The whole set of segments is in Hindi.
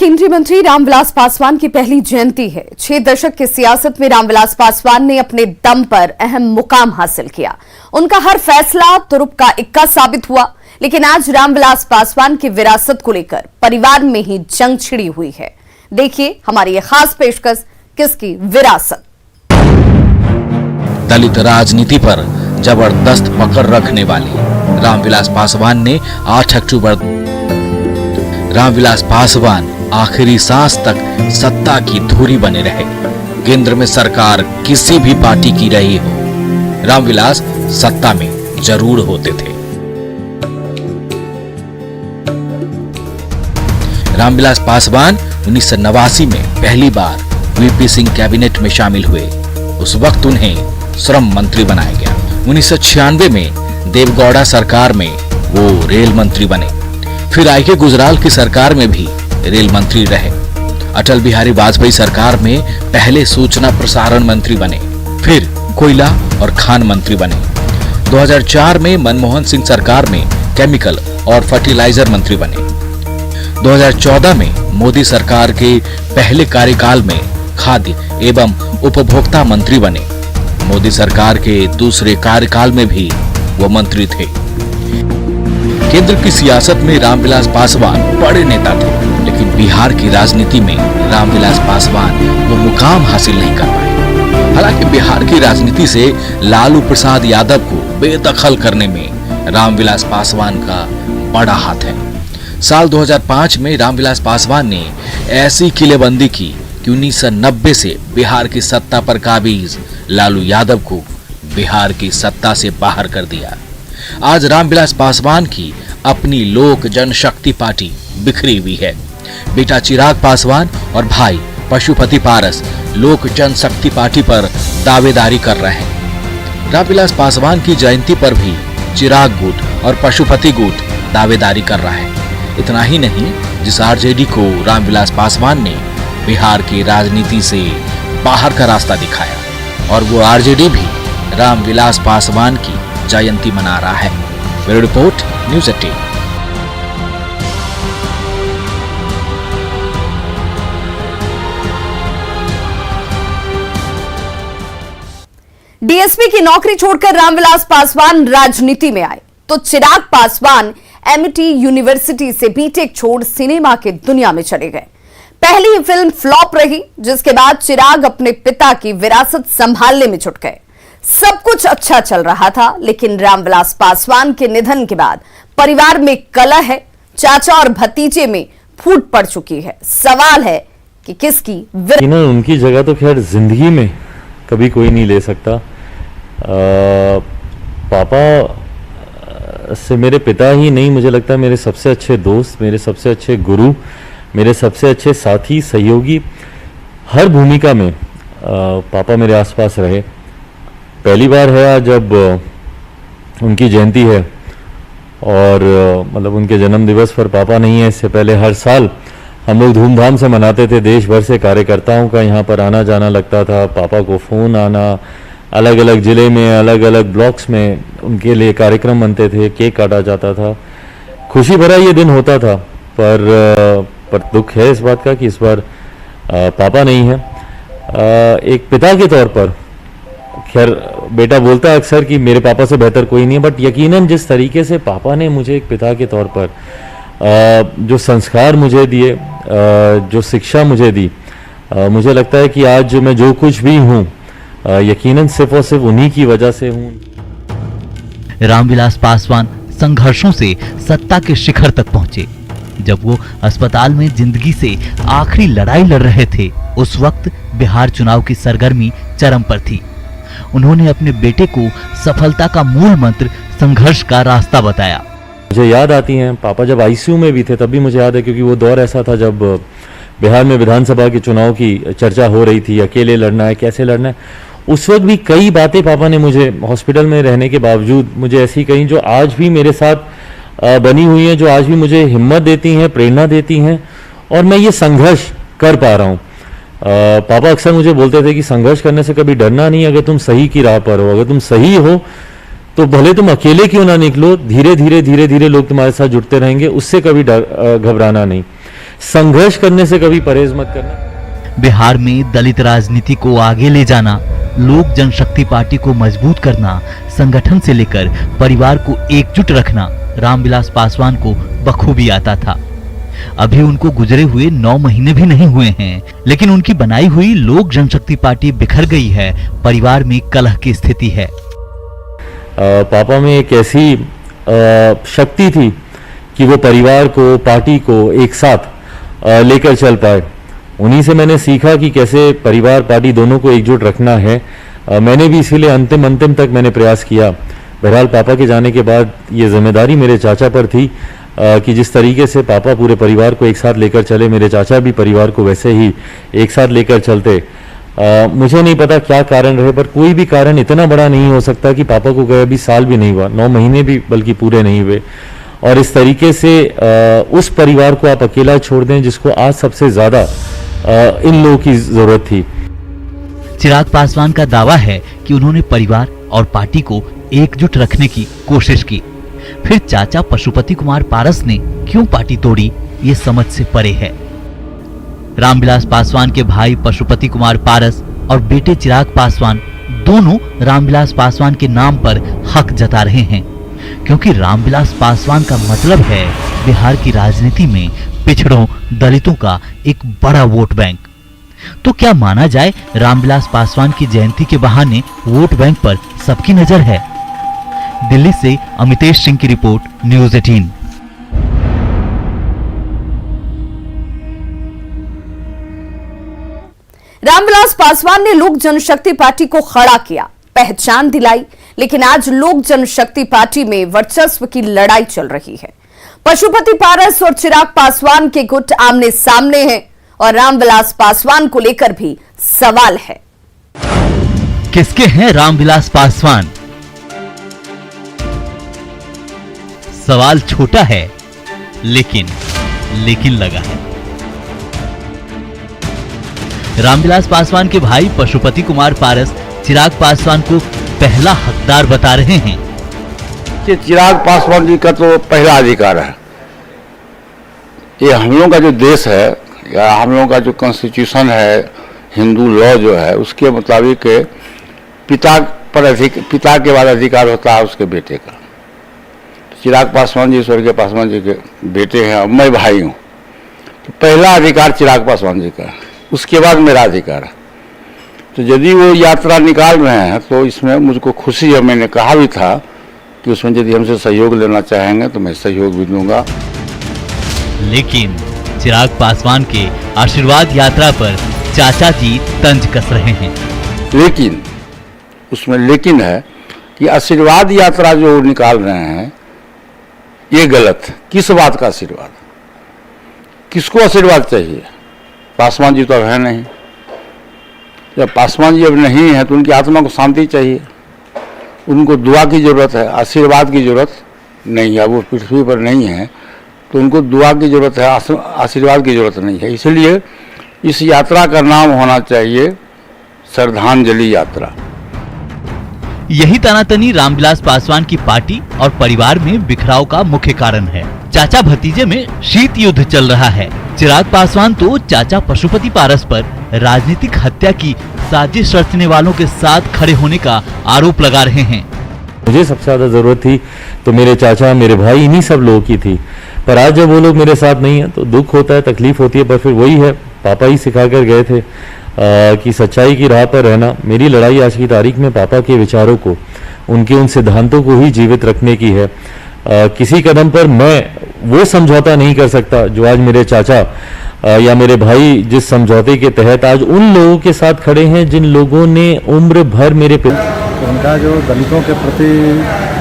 केंद्रीय मंत्री रामविलास पासवान की पहली जयंती है। 6 दशक की सियासत में रामविलास पासवान ने अपने दम पर अहम मुकाम हासिल किया। उनका हर फैसला तुरुप का इक्का साबित हुआ। लेकिन आज रामविलास पासवान की विरासत को लेकर परिवार में ही जंग छिड़ी हुई है। देखिए हमारी ये खास पेशकश, किसकी विरासत। दलित राजनीति पर जबरदस्त पकड़ रखने वाले रामविलास पासवान ने 8 अक्टूबर रामविलास पासवान आखिरी सांस तक सत्ता की धुरी बने रहे। केंद्र में सरकार किसी भी पार्टी की रही हो, रामविलास सत्ता में जरूर होते थे। रामविलास पासवान 1989 में पहली बार वीपी सिंह कैबिनेट में शामिल हुए। उस वक्त उन्हें श्रम मंत्री बनाया गया। 1996 में देवगौड़ा सरकार में वो रेल मंत्री बने। फिर आईके गुजराल की सरकार में भी रेल मंत्री रहे। अटल बिहारी वाजपेयी सरकार में पहले सूचना प्रसारण मंत्री बने, फिर कोयला और खान मंत्री बने। 2004 में मनमोहन सिंह सरकार में केमिकल और फर्टिलाइजर मंत्री बने। 2014 में मोदी सरकार के पहले कार्यकाल में खाद्य एवं उपभोक्ता मंत्री बने। मोदी सरकार के दूसरे कार्यकाल में भी वो मंत्री थे। केंद्र की सियासत में रामविलास पासवान बड़े नेता थे, लेकिन बिहार की राजनीति में रामविलास पासवान वो मुकाम हासिल नहीं कर पाए। हालांकि बिहार की राजनीति से लालू प्रसाद यादव को बेदखल करने में रामविलास पासवान का बड़ा हाथ है। साल 2005 में रामविलास पासवान ने ऐसी किलेबंदी की कि 1990 से बिहार की सत्ता पर काबिज लालू यादव को बिहार की सत्ता से बाहर कर दिया। आज रामविलास पासवान की अपनी लोक जनशक्ति पार्टी बिखरी हुई है। बेटा चिराग पासवान और भाई पशुपति पारस लोक जनशक्ति पार्टी पर दावेदारी कर रहे हैं। रामविलास पासवान की जयंती पर भी चिराग गुट और पशुपति गुट दावेदारी कर रहा है। इतना ही नहीं, जिस आरजेडी को रामविलास पासवान ने बिहार की राजनीति से बाहर का रास्ता दिखाया, और वो आरजेडी भी रामविलास पासवान की जयंती मना रहा है। Bureau report, news 18। डीएसपी की नौकरी छोड़कर रामविलास पासवान राजनीति में आए तो चिराग पासवान एमिटी यूनिवर्सिटी से बीटेक छोड़ सिनेमा की दुनिया में चले गए। पहली फिल्म फ्लॉप रही, जिसके बाद चिराग अपने पिता की विरासत संभालने में जुट गए। सब कुछ अच्छा चल रहा था, लेकिन रामविलास पासवान के निधन के बाद परिवार में कलह है। चाचा और भतीजे में फूट पड़ चुकी है। सवाल है कि किसकी उनकी जगह तो खैर जिंदगी में कभी कोई नहीं ले सकता। पापा से मेरे पिता ही नहीं, मुझे लगता है मेरे सबसे अच्छे दोस्त, मेरे सबसे अच्छे गुरु, मेरे सबसे अच्छे साथी, सहयोगी, हर भूमिका में पापा मेरे आसपास रहे। पहली बार है आज जब उनकी जयंती है और मतलब उनके जन्म दिवस पर पापा नहीं है। इससे पहले हर साल हम लोग धूमधाम से मनाते थे। देश भर से कार्यकर्ताओं का यहाँ पर आना जाना लगता था। पापा को फ़ोन आना, अलग अलग ज़िले में, अलग अलग ब्लॉक्स में उनके लिए कार्यक्रम बनते थे, केक काटा जाता था। खुशी भरा ये दिन होता था, पर दुख है इस बात का कि इस बार पापा नहीं है। एक पिता के तौर पर, खैर बेटा बोलता है अक्सर कि मेरे पापा से बेहतर कोई नहीं है, बट यकीनन जिस तरीके से पापा ने मुझे एक पिता के तौर पर जो संस्कार मुझे दिए, जो शिक्षा मुझे दी, मुझे लगता है कि आज मैं जो कुछ भी हूँ यकीनन सिर्फ और सिर्फ उन्हीं की वजह से हूँ। रामविलास पासवान संघर्षों से सत्ता के शिखर तक पहुंचे। जब वो अस्पताल में जिंदगी से आखिरी लड़ाई लड़ रहे थे, उस वक्त बिहार चुनाव की सरगर्मी चरम पर थी। उन्होंने अपने बेटे को सफलता का मूल मंत्र संघर्ष का रास्ता बताया। मुझे याद आती हैं पापा जब आईसीयू में भी थे, तब भी मुझे याद है, क्योंकि वो दौर ऐसा था जब बिहार में विधानसभा के चुनाव की चर्चा हो रही थी, अकेले लड़ना है, कैसे लड़ना है। उस वक्त भी कई बातें पापा ने मुझे हॉस्पिटल में रहने के बावजूद मुझे ऐसी कही जो आज भी मेरे साथ बनी हुई हैं, जो आज भी मुझे हिम्मत देती हैं, प्रेरणा देती हैं, और मैं ये संघर्ष कर पा रहा हूँ। पापा अक्सर मुझे बोलते थे कि संघर्ष करने से कभी डरना नहीं, अगर तुम सही की राह पर हो, अगर तुम सही हो तो भले तुम अकेले क्यों ना निकलो, धीरे धीरे लोग तुम्हारे साथ जुड़ते रहेंगे, उससे कभी घबराना नहीं। संघर्ष करने से कभी परहेज मत करना। बिहार में दलित राजनीति को आगे ले जाना, लोक जनशक्ति पार्टी को मजबूत करना, संगठन से लेकर परिवार को एकजुट रखना रामविलास पासवान को बखूबी आता था। अभी उनको गुजरे हुए 9 महीने भी नहीं हुए हैं, लेकिन उनकी बनाई हुई लोक जनशक्ति पार्टी बिखर गई है। परिवार में कलह की स्थिति है। पापा में एक ऐसी शक्ति थी कि वो परिवार को, पार्टी को एक साथ लेकर चल पाए। उन्हीं से मैंने सीखा कि कैसे परिवार, पार्टी दोनों को एकजुट रखना है। मैंने भी इसीलिए अंतिम तक मैंने प्रयास किया। बहरहाल पापा के जाने के बाद ये जिम्मेदारी मेरे चाचा पर थी कि जिस तरीके से पापा पूरे परिवार को एक साथ लेकर चले, मेरे चाचा भी परिवार को वैसे ही एक साथ लेकर चलते। मुझे नहीं पता क्या कारण रहे, पर कोई भी कारण इतना बड़ा नहीं हो सकता कि पापा को गए अभी साल भी नहीं हुआ, 9 महीने भी बल्कि पूरे नहीं हुए, और इस तरीके से उस परिवार को आप अकेला छोड़ दें जिसको आज सबसे ज्यादा इन लोगों की जरूरत थी। चिराग पासवान का दावा है कि उन्होंने परिवार और पार्टी को एकजुट रखने की कोशिश की, फिर चाचा पशुपति कुमार पारस ने क्यों पार्टी तोड़ी, ये समझ से परे है। रामविलास पासवान के भाई पशुपति कुमार पारस और बेटे चिराग पासवान दोनों रामविलास पासवान के नाम पर हक जता रहे हैं, क्योंकि रामविलास पासवान का मतलब है बिहार की राजनीति में पिछड़ों, दलितों का एक बड़ा वोट बैंक। तो क्या माना जाए रामविलास पासवान की जयंती के बहाने वोट बैंक पर सबकी नजर है? दिल्ली से अमितेश सिंह की रिपोर्ट, न्यूज़ 18। रामविलास पासवान ने लोक जनशक्ति पार्टी को खड़ा किया, पहचान दिलाई, लेकिन आज लोक जनशक्ति पार्टी में वर्चस्व की लड़ाई चल रही है। पशुपति पारस और चिराग पासवान के गुट आमने सामने हैं और रामविलास पासवान को लेकर भी सवाल है। किसके हैं रामविलास पासवान? सवाल छोटा है लेकिन लगा है। रामविलास पासवान के भाई पशुपति कुमार पारस चिराग पासवान को पहला हकदार बता रहे हैं। कि चिराग पासवान जी का तो पहला अधिकार है। ये हम लोगों का जो देश है या हम लोगों का जो कॉन्स्टिट्यूशन है, हिंदू लॉ जो है, उसके मुताबिक पिता के बाद अधिकार होता है उसके बेटे का। चिराग पासवान जी स्वर्गीय पासवान जी के बेटे हैं और मैं भाई हूँ, तो पहला अधिकार चिराग पासवान जी का है, उसके बाद मेरा अधिकार है। तो यदि वो यात्रा निकाल रहे हैं तो इसमें मुझको खुशी है। मैंने कहा भी था कि उसमें यदि हमसे सहयोग लेना चाहेंगे तो मैं सहयोग भी दूंगा। लेकिन चिराग पासवान के आशीर्वाद यात्रा पर चाचा जी तंज कस रहे हैं। लेकिन उसमें लेकिन है कि आशीर्वाद यात्रा जो निकाल रहे हैं ये गलत है। किस बात का आशीर्वाद? किसको आशीर्वाद चाहिए? पासवान जी तो अब है नहीं। जब पासवान जी अब नहीं है तो उनकी आत्मा को शांति चाहिए, उनको दुआ की जरूरत है, आशीर्वाद की जरूरत नहीं है। वो पृथ्वी पर नहीं है तो उनको दुआ की जरूरत है, आशीर्वाद की जरूरत नहीं है। इसलिए इस यात्रा का नाम होना चाहिए श्रद्धांजलि यात्रा। यही तनातनी रामविलास पासवान की पार्टी और परिवार में बिखराव का मुख्य कारण है। चाचा भतीजे में शीत युद्ध चल रहा है। चिराग पासवान तो चाचा पशुपति पारस पर राजनीतिक हत्या की साजिश रचने वालों के साथ खड़े होने का आरोप लगा रहे हैं। मुझे सबसे ज्यादा जरूरत थी तो मेरे चाचा, मेरे भाई, इन्हीं सब लोगों की थी। पर आज जब वो लोग मेरे साथ नहीं है तो दुख होता है, तकलीफ होती है। पर फिर वही है, पापा ही सिखा कर गए थे कि सच्चाई की राह पर रहना। मेरी लड़ाई आज की तारीख में पापा के विचारों को, उनके उन सिद्धांतों को ही जीवित रखने की है। किसी कदम पर मैं वो समझौता नहीं कर सकता जो आज मेरे चाचा या मेरे भाई जिस समझौते के तहत आज उन लोगों के साथ खड़े हैं जिन लोगों ने उम्र भर मेरे तो उनका जो दलितों के प्रति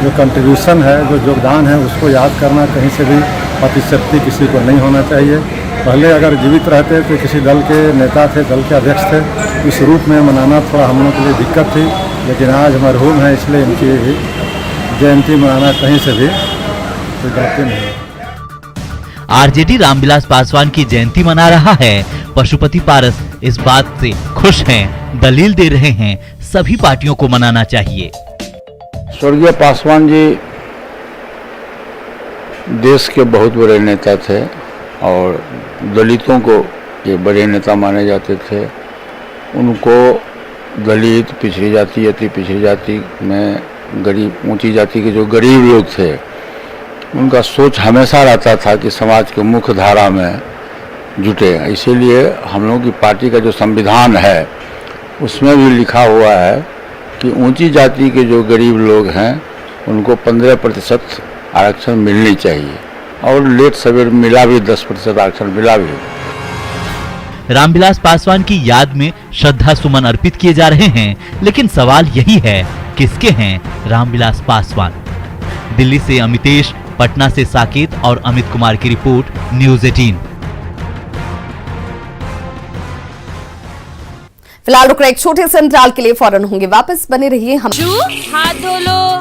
जो कंट्रीब्यूशन है, जो योगदान है, उसको याद करना कहीं से भी अतिशक्ति किसी को नहीं होना चाहिए। पहले अगर जीवित रहते तो किसी दल के नेता थे, दल के अध्यक्ष थे, इस रूप में मनाना थोड़ा हम लोग के लिए दिक्कत थी। लेकिन आज मरहूम है, इसलिए इनकी जयंती मनाना कहीं से भी कोई गलती नहीं है। आरजेडी रामविलास पासवान की जयंती मना रहा है। पशुपति पारस इस बात से खुश हैं, दलील दे रहे हैं सभी पार्टियों को मनाना चाहिए। स्वर्गीय पासवान जी देश के बहुत बड़े नेता थे और दलितों को ये बड़े नेता माने जाते थे। उनको दलित, पिछड़ी जाति, अति पिछड़ी जाति में गरीब, ऊंची जाति के जो गरीब लोग थे, उनका सोच हमेशा रहता था कि समाज के मुख्य धारा में जुटे। इसीलिए हम लोगों की पार्टी का जो संविधान है उसमें भी लिखा हुआ है कि ऊंची जाति के जो गरीब लोग हैं उनको 15% आरक्षण मिलनी चाहिए, और लेट सवेर मिला भी, 10% आरक्षण मिला भी। रामविलास पासवान की याद में श्रद्धा सुमन अर्पित किए जा रहे हैं, लेकिन सवाल यही है, किसके हैं रामविलास पासवान? दिल्ली से अमितेश, पटना से साकेत और अमित कुमार की रिपोर्ट, न्यूज़ 18। फिलहाल रुक रहे एक छोटे से अंतराल के लिए, फौरन होंगे वापस, बने रहिए हम। हाथ धो लो।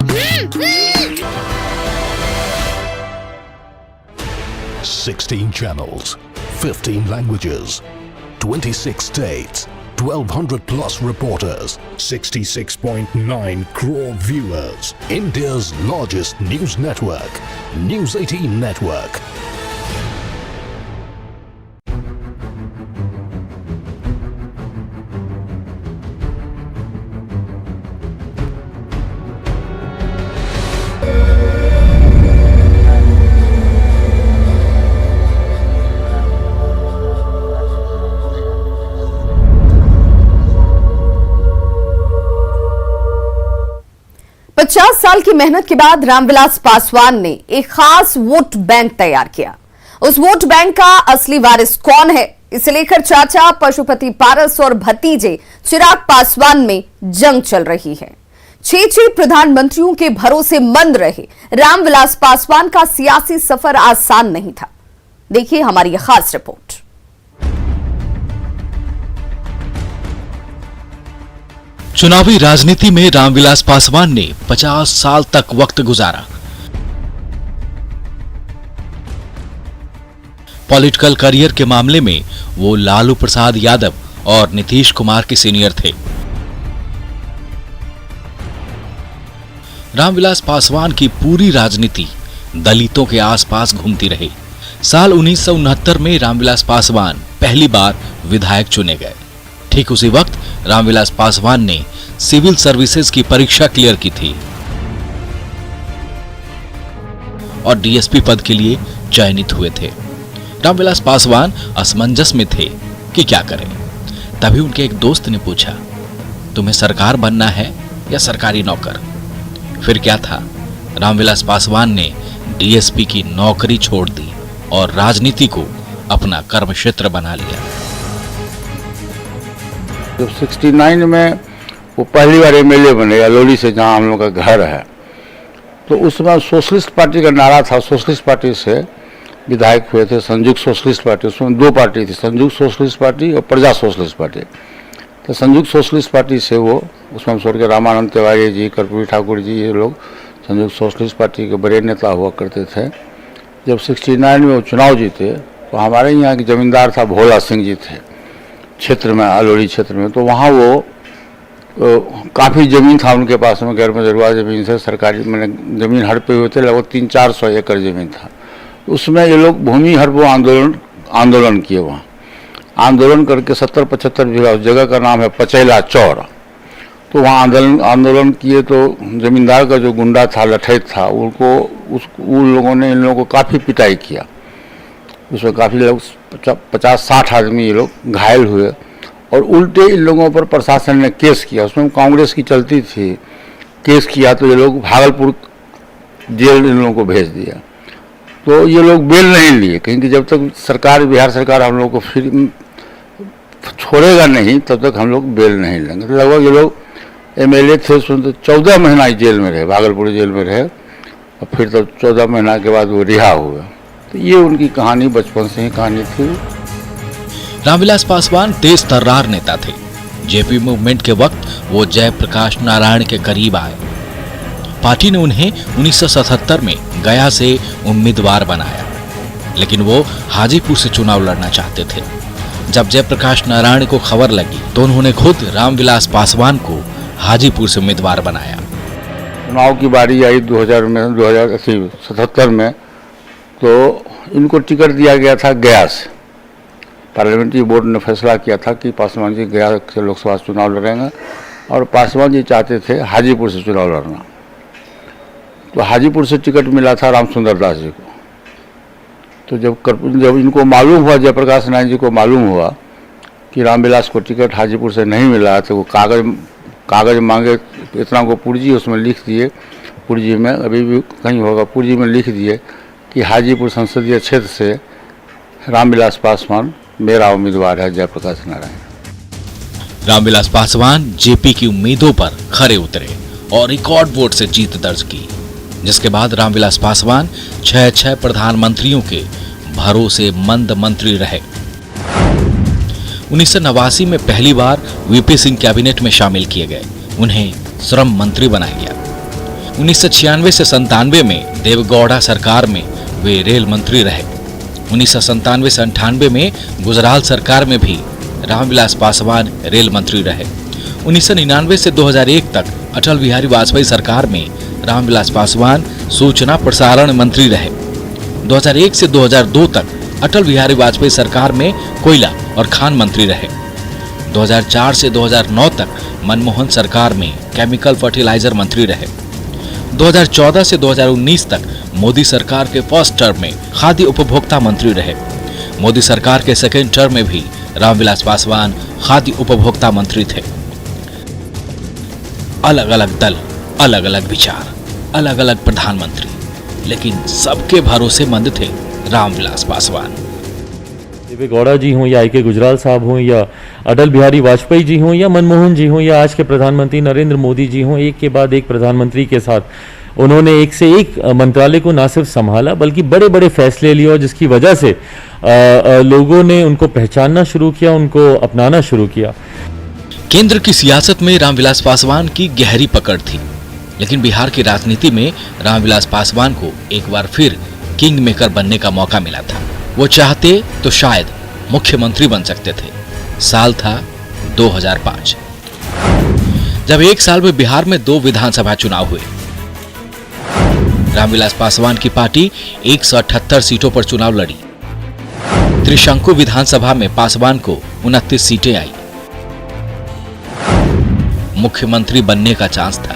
16 channels, 15 languages, 26 states, 1200 plus reporters, 66.9 crore viewers. India's largest news network, News 18 Network. पचास साल की मेहनत के बाद रामविलास पासवान ने एक खास वोट बैंक तैयार किया। उस वोट बैंक का असली वारिस कौन है, इसे लेकर चाचा पशुपति पारस और भतीजे चिराग पासवान में जंग चल रही है। 6 प्रधानमंत्रियों के भरोसे मंद रहे रामविलास पासवान का सियासी सफर आसान नहीं था। देखिए हमारी यह खास रिपोर्ट। चुनावी राजनीति में रामविलास पासवान ने 50 साल तक वक्त गुजारा। पॉलिटिकल करियर के मामले में वो लालू प्रसाद यादव और नीतीश कुमार के सीनियर थे। रामविलास पासवान की पूरी राजनीति दलितों के आसपास घूमती रही। साल 1969 में रामविलास पासवान पहली बार विधायक चुने गए। ठीक उसी वक्त रामविलास पासवान ने सिविल सर्विसेज की परीक्षा क्लियर की थी और डीएसपी पद के लिए चयनित हुए थे। रामविलास पासवान असमंजस में थे कि क्या करें। तभी उनके एक दोस्त ने पूछा, तुम्हें सरकार बनना है या सरकारी नौकर? फिर क्या था, रामविलास पासवान ने डीएसपी की नौकरी छोड़ दी और राजनीति को अपना कर्म क्षेत्र बना लिया। जब 69 में वो पहली बार एमएलए बने अलोली से, जहाँ हम लोग का घर है, तो उस समय सोशलिस्ट पार्टी का नारा था। सोशलिस्ट पार्टी से विधायक हुए थे, संयुक्त सोशलिस्ट पार्टी। उसमें 2 पार्टी थी, संयुक्त सोशलिस्ट पार्टी और प्रजा सोशलिस्ट पार्टी। तो संयुक्त सोशलिस्ट पार्टी से वो, उसमें स्वर्गीय रामानंद तिवारी जी, कर्पूरी ठाकुर जी, ये लोग संयुक्त सोशलिस्ट पार्टी के बड़े नेता हुआ करते थे। जब 69 में वो चुनाव जीते तो हमारे यहाँ के जमींदार था भोला सिंह जी थे क्षेत्र में, अलोरी क्षेत्र में। तो वहाँ वो काफ़ी ज़मीन था उनके पास में, गैर मजरूआ ज़मीन से, सरकारी मैंने ज़मीन हड़पे हुए थे, लगभग 300-400 एकड़ ज़मीन था। उसमें ये लोग भूमि हड़पो आंदोलन किए। वहाँ आंदोलन करके 70-75 बीघा, उस जगह का नाम है पचैला चौर। तो वहाँ आंदोलन किए। तो ज़मींदार का जो गुंडा था, लठैत था, उन लोगों ने इन लोगों को काफ़ी पिटाई किया। उसमें काफ़ी लोग 50-60 आदमी ये लोग घायल हुए और उल्टे इन लोगों पर प्रशासन ने केस किया। उसमें कांग्रेस की चलती थी, केस किया तो ये लोग भागलपुर जेल इन लोगों को भेज दिया। तो ये लोग बेल नहीं लिए, क्योंकि जब तक सरकार, बिहार सरकार हम लोग को फिर छोड़ेगा नहीं तब तक हम लोग बेल नहीं लेंगे। तो लगभग ये लोग एमएलए थे, उसमें तो 14 महीना जेल में रहे, भागलपुर जेल में रहे, और फिर तो 14 महीना के बाद वो रिहा हुए। तो ये उनकी कहानी बचपन से ही कहानी थी। रामविलास पासवान तेज तर्रार नेता थे। जेपी मूवमेंट के वक्त वो जयप्रकाश नारायण के करीब आए। पार्टी ने उन्हें 1977 में गया से उम्मीदवार बनाया, लेकिन वो हाजीपुर से चुनाव लड़ना चाहते थे। जब जयप्रकाश नारायण को खबर लगी तो उन्होंने खुद रामविलास पासवान को हाजीपुर से उम्मीदवार बनाया। चुनाव की बारी आई 2077 में, तो इनको टिकट दिया गया था गया से, पार्लियामेंट्री बोर्ड ने फैसला किया था कि पासवान जी गया से लोकसभा चुनाव लड़ेंगे और पासवान जी चाहते थे हाजीपुर से चुनाव लड़ना। तो हाजीपुर से टिकट मिला था रामसुंदर दास जी को। तो जब इनको मालूम हुआ, जयप्रकाश नारायण जी को मालूम हुआ कि रामविलास को टिकट हाजीपुर से नहीं मिला, तो वो कागज़ मांगे, इतना को पुर्जी उसमें लिख दिए, पुर्जी में अभी भी कहीं होगा, पुर्जी में लिख दिए कि हाजीपुर संसदीय क्षेत्र से रामविलास पासवान मेरा उम्मीदवार है जयप्रकाश नारायण। रामविलास पासवान जेपी की उम्मीदों पर खरे उतरे और रिकॉर्ड वोट से जीत दर्ज की, जिसके बाद रामविलास पासवान 6 प्रधानमंत्रियों के भरोसेमंद मंत्री रहे। 1989 में पहली बार वीपी सिंह कैबिनेट में शामिल किए गए, उन्हें श्रम मंत्री बनाया गया। 1996 से 97 में देवगौड़ा सरकार में वे रेल मंत्री रहे। 1997 से 98 में गुजराल सरकार में भी रामविलास पासवान रेल मंत्री रहे। 1999 से 2001 तक अटल बिहारी वाजपेयी सरकार में रामविलास पासवान सूचना प्रसारण मंत्री रहे। 2001 से 2002 तक अटल बिहारी वाजपेयी सरकार में कोयला और खान मंत्री रहे। 2004 से 2009 तक मनमोहन सरकार में केमिकल फर्टिलाइजर मंत्री रहे। 2014 से 2019 तक मोदी सरकार के फर्स्ट टर्म में खाद्य उपभोक्ता मंत्री रहे। मोदी सरकार के सेकेंड टर्म में भी रामविलास पासवान खाद्य उपभोक्ता मंत्री थे। अलग अलग दल, अलग अलग विचार, अलग अलग प्रधानमंत्री, लेकिन सबके भरोसेमंद थे रामविलास पासवान। देवेगौड़ा जी हों या आई.के. गुजराल साहब हों या अटल बिहारी वाजपेयी जी हों या मनमोहन जी हों या आज के प्रधानमंत्री नरेंद्र मोदी जी हों, एक के बाद एक प्रधानमंत्री के साथ उन्होंने एक से एक मंत्रालय को न सिर्फ संभाला बल्कि बड़े बड़े फैसले लिए, और जिसकी वजह से लोगों ने उनको पहचानना शुरू किया, उनको अपनाना शुरू किया। केंद्र की सियासत में रामविलास पासवान की गहरी पकड़ थी, लेकिन बिहार की राजनीति में रामविलास पासवान को एक बार फिर किंग मेकर बनने का मौका मिला था। वो चाहते तो शायद मुख्यमंत्री बन सकते थे। साल था 2005। जब एक साल में बिहार में 2 विधानसभा चुनाव हुए। रामविलास पासवान की पार्टी 178 सीटों पर चुनाव लड़ी। त्रिशंकु विधानसभा में पासवान को 29 सीटें आई। मुख्यमंत्री बनने का चांस था।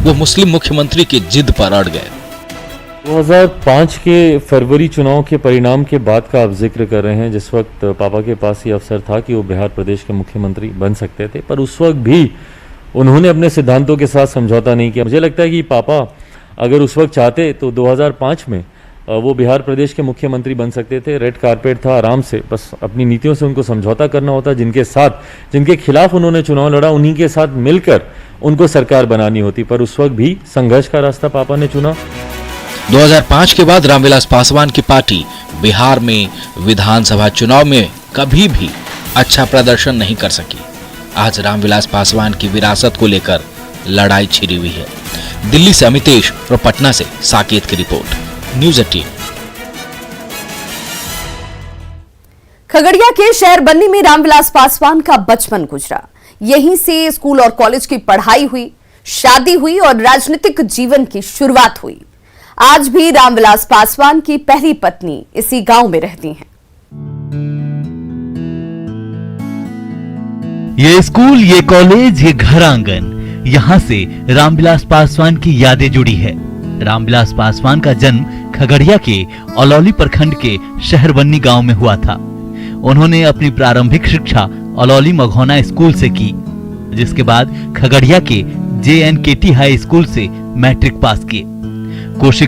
वो मुस्लिम मुख्यमंत्री की जिद पर अड़ गए। 2005 के फरवरी चुनाव के परिणाम के बाद का आप जिक्र कर रहे हैं, जिस वक्त पापा के पास ये अवसर था कि वो बिहार प्रदेश के मुख्यमंत्री बन सकते थे, पर उस वक्त भी उन्होंने अपने सिद्धांतों के साथ समझौता नहीं किया। मुझे लगता है कि पापा अगर उस वक्त चाहते तो 2005 में वो बिहार प्रदेश के मुख्यमंत्री बन सकते थे। रेड कारपेट था, आराम से बस अपनी नीतियों से उनको समझौता करना होता। जिनके खिलाफ उन्होंने चुनाव लड़ा, उन्हीं के साथ मिलकर उनको सरकार बनानी होती, पर उस वक्त भी संघर्ष का रास्ता पापा ने चुना। 2005 के बाद रामविलास पासवान की पार्टी बिहार में विधानसभा चुनाव में कभी भी अच्छा प्रदर्शन नहीं कर सकी। आज रामविलास पासवान की विरासत को लेकर लड़ाई छिड़ी हुई है। दिल्ली से अमितेश और पटना से साकेत की रिपोर्ट, न्यूज़ 18। खगड़िया के शहर बन्नी में रामविलास पासवान का बचपन गुजरा। यहीं से स्कूल और कॉलेज की पढ़ाई हुई, शादी हुई और राजनीतिक जीवन की शुरुआत हुई। आज भी रामविलास पासवान की पहली पत्नी इसी गांव में रहती हैं। ये स्कूल, ये कॉलेज, ये घर आंगन, यहाँ से रामविलास पासवान की यादें जुड़ी है। रामविलास पासवान का जन्म खगड़िया के अलौली प्रखंड के शहर बन्नी गांव में हुआ था। उन्होंने अपनी प्रारंभिक शिक्षा अलौली मघौना स्कूल से की, जिसके बाद खगड़िया के JNKT हाई स्कूल से मैट्रिक पास किए। कोशी